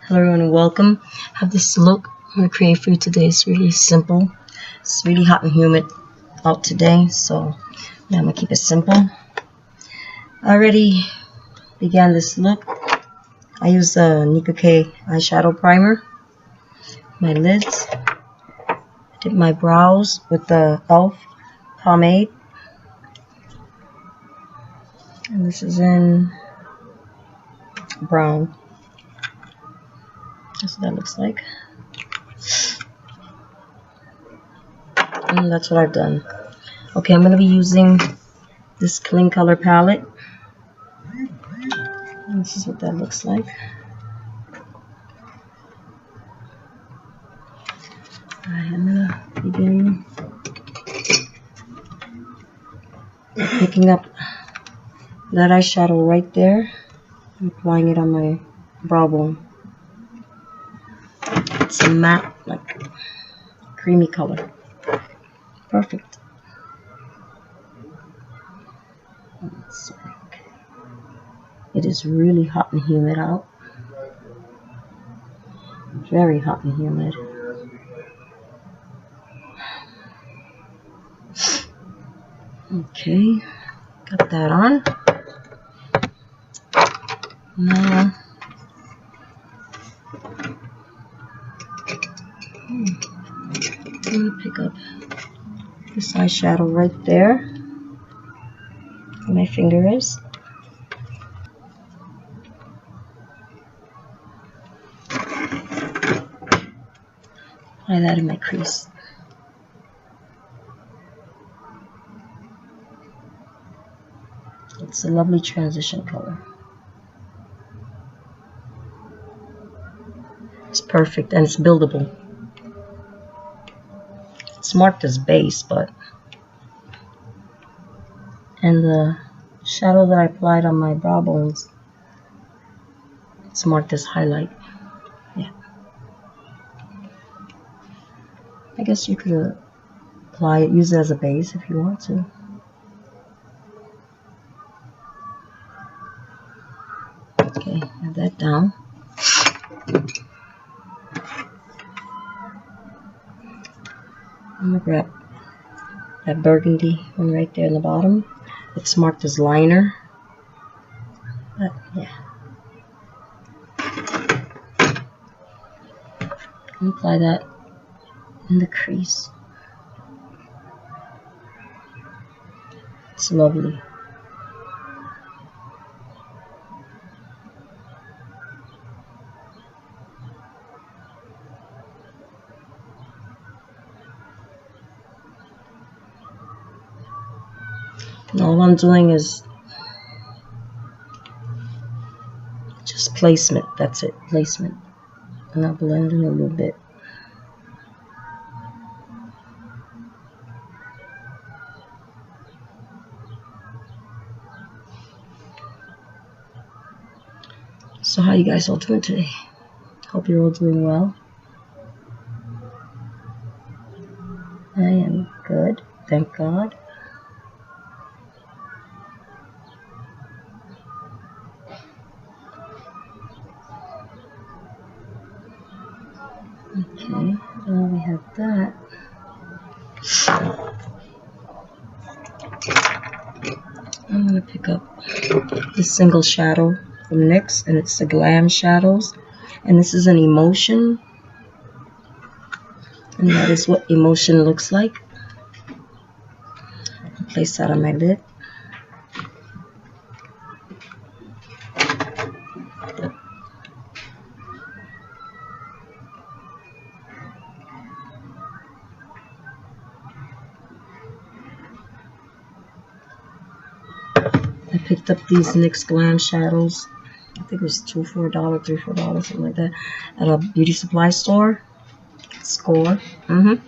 Hello everyone and welcome. I have this look I'm going to create for you today. It's really simple. It's really hot and humid out today, so yeah, I'm going to keep it simple. I already began this look. I use the Nika K eyeshadow primer, my lids. I did my brows with the e.l.f. pomade. And this is in brown. That's what that looks like. And that's what I've done. Okay, I'm going to be using this KLEANCOLor palette. And this is what that looks like. Alright, I'm going to begin picking up that eyeshadow right there and applying it on my brow bone. It's a matte, like creamy color. Perfect. It is really hot and humid out. Very hot and humid. Okay, got that on. Now, I'm going to pick up this eyeshadow right there where my finger is. Apply that in my crease. It's a lovely transition color. It's perfect and it's buildable. It's marked as base, but and the shadow that I applied on my brow bones, it's marked as highlight. Yeah. I guess you could apply it, use it as a base if you want to. Okay, have that down. I'm gonna grab that burgundy one right there in the bottom. It's marked as liner. But, yeah. And apply that in the crease. It's lovely. And all I'm doing is just placement. That's it, placement. And I'll blend in a little bit. So how you guys all doing today? Hope you're all doing well. I am good, thank God. Okay, now we have that. I'm going to pick up this single shadow from NYX, and it's the Glam Shadows. And this is an emotion. And that is what emotion looks like. I'll place that on my lid. I picked up these NYX Glam Shadows. I think it was $2 for $1, $3 for $1, something like that, at a beauty supply store. Score. Oh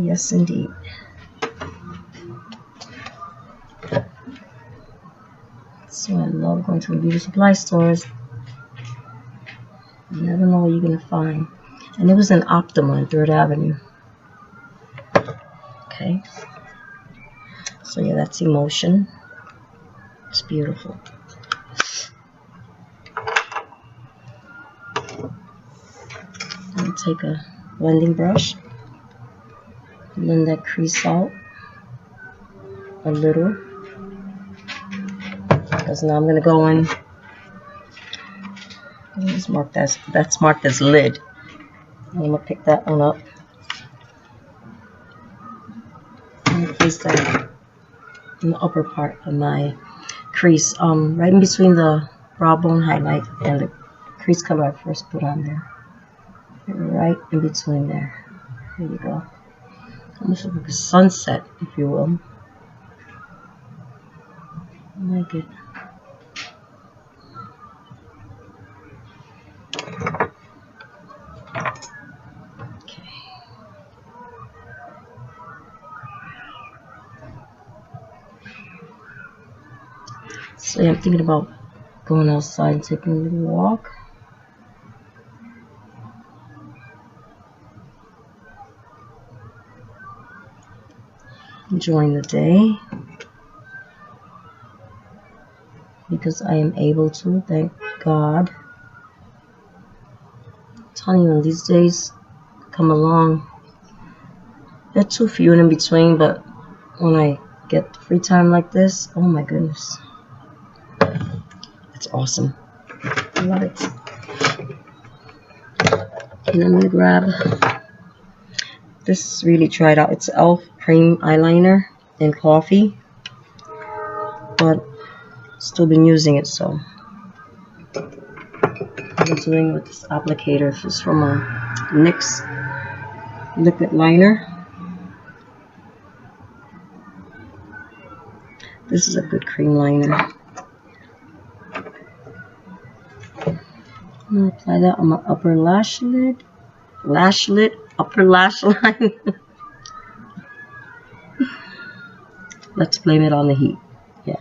yes, indeed. So I love going to the beauty supply stores. You never know what you're gonna find. And it was in Optima on 3rd Avenue. Okay. So yeah, that's emotion. It's beautiful. I'll take a blending brush, blend that crease out a little, because now I'm going to go in. It's marked as, that's marked as lid. I'm going to pick that one up and place that in the upper part of my crease, right in between the brow bone highlight and the crease color I first put on there. Right in between there. There you go. Almost like a sunset, if you will. I like it. Okay. So yeah, I'm thinking about going outside and taking a little walk. Enjoying the day. Because I am able to, thank God. I'm telling you, when these days come along, they're too few and in between, but when I get free time like this, oh my goodness. It's awesome. I love it. And I'm going to grab, this is really tried out. It's e.l.f. cream eyeliner in coffee, but still been using it, so I've been doing with this applicator. This is from a NYX liquid liner. This is a good cream liner. I'm going to apply that on my upper lash lid. Upper lash line. Let's blame it on the heat. Yeah.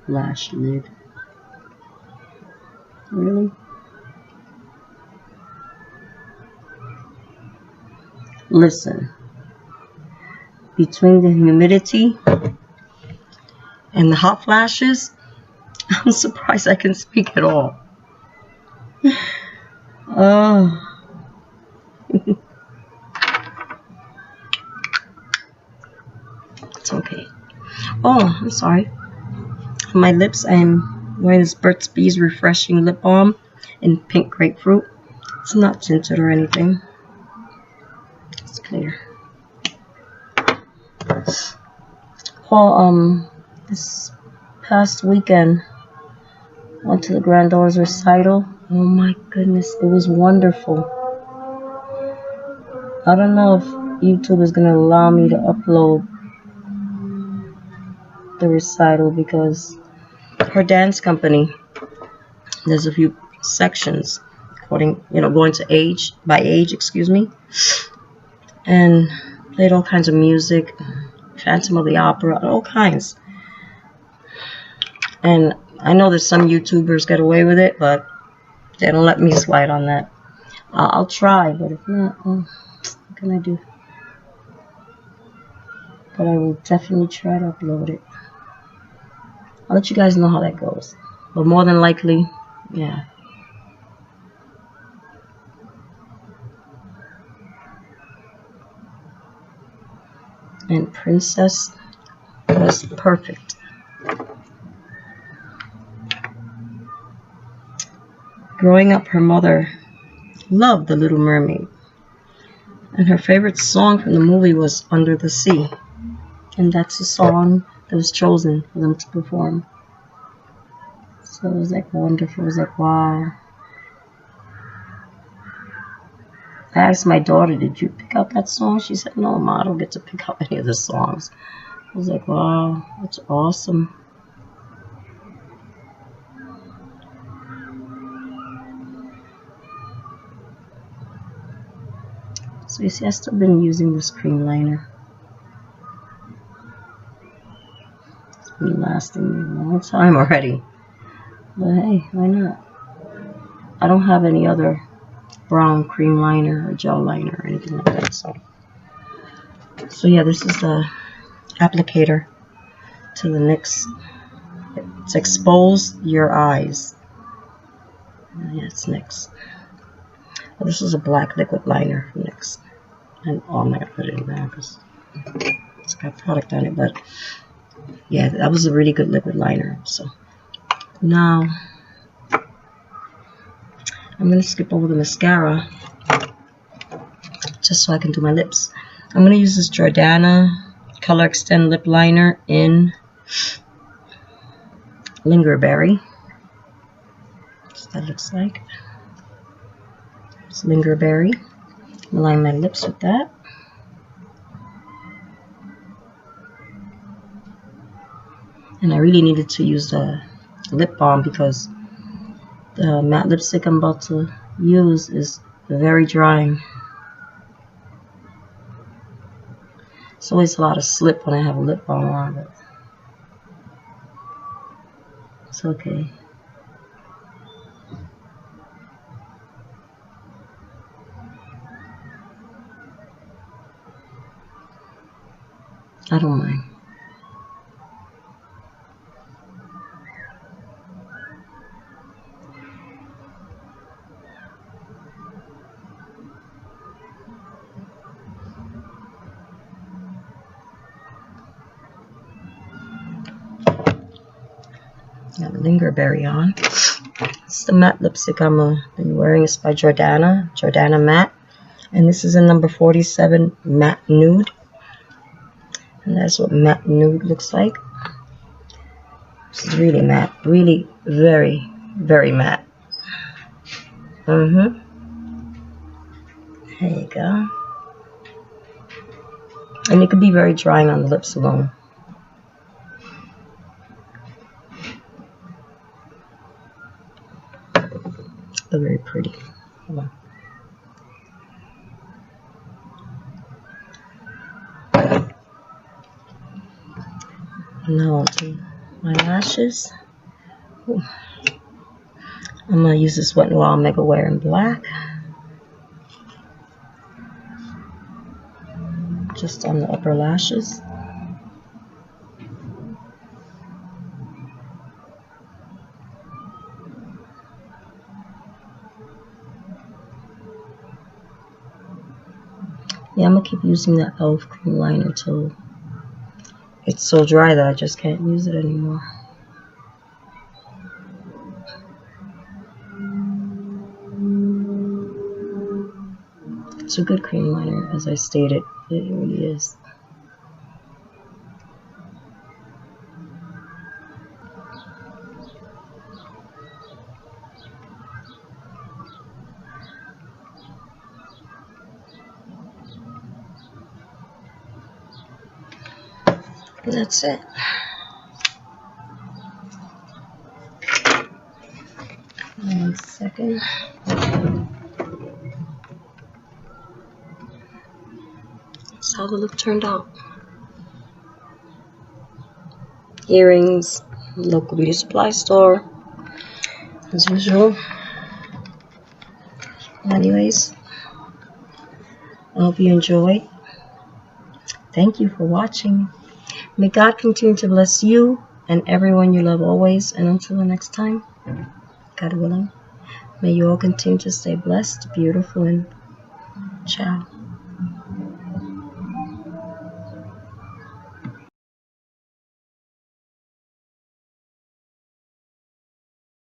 Lash lid. Really? Listen. Between the humidity and the hot flashes, I'm surprised I can speak at all. Oh. It's okay. Oh, I'm sorry. On my lips, I'm wearing this Burt's Bees Refreshing Lip Balm in pink grapefruit. It's not tinted or anything. It's clear. Well, this past weekend, went to the granddaughter's recital. Oh my goodness, it was wonderful. I don't know if YouTube is going to allow me to upload the recital because her dance company, there's a few sections according, going to age, by age, excuse me, and played all kinds of music, Phantom of the Opera, all kinds. And I know that some YouTubers get away with it, but they don't let me slide on that. I'll try, but if not, what can I do? But I will definitely try to upload it. I'll let you guys know how that goes. But more than likely, yeah. And Princess was perfect. Growing up, her mother loved The Little Mermaid. And her favorite song from the movie was Under the Sea. And that's the song that was chosen for them to perform. So it was like wonderful. It was like, wow. I asked my daughter, did you pick out that song? She said, no, Ma, I don't get to pick out any of the songs. I was like, wow, that's awesome. So you see, I've still been using this cream liner. It's been lasting me a long time already. But hey, why not? I don't have any other brown cream liner or gel liner or anything like that. So yeah, this is the applicator to the next. It's expose your eyes. Yeah, it's NYX. Well, this is a black liquid liner from NYX. And I'm not gonna put it in there because it's got product on it, but yeah, that was a really good liquid liner. So now I'm gonna skip over the mascara just so I can do my lips. I'm gonna use this Jordana Color Extend Lip Liner in Lingerberry. That's what that looks like. It's Lingerberry. I'm gonna line my lips with that. And I really needed to use the lip balm because the matte lipstick I'm about to use is very drying. It's always a lot of slip when I have a lip balm on, but it's okay. I don't mind. Got the Lingerberry on. It's the matte lipstick I'm been wearing. It's by Jordana Matte, and this is in number 47 Matte Nude, and that's what Matte Nude looks like. This is really matte, really very, very matte. There you go. And it could be very drying on the lips alone. They're very pretty. Hold on. Now onto my lashes. Ooh. I'm going to use this Wet n Wild Mega Wear in black. Just on the upper lashes. Yeah, I'm going to keep using that e.l.f. cream liner till it's so dry that I just can't use it anymore. It's a good cream liner, as I stated. It really is. And that's it. One second. That's how the look turned out. Earrings, local beauty supply store, as usual. Anyways, I hope you enjoyed. Thank you for watching. May God continue to bless you and everyone you love always. And until the next time, God willing, may you all continue to stay blessed, beautiful, and ciao.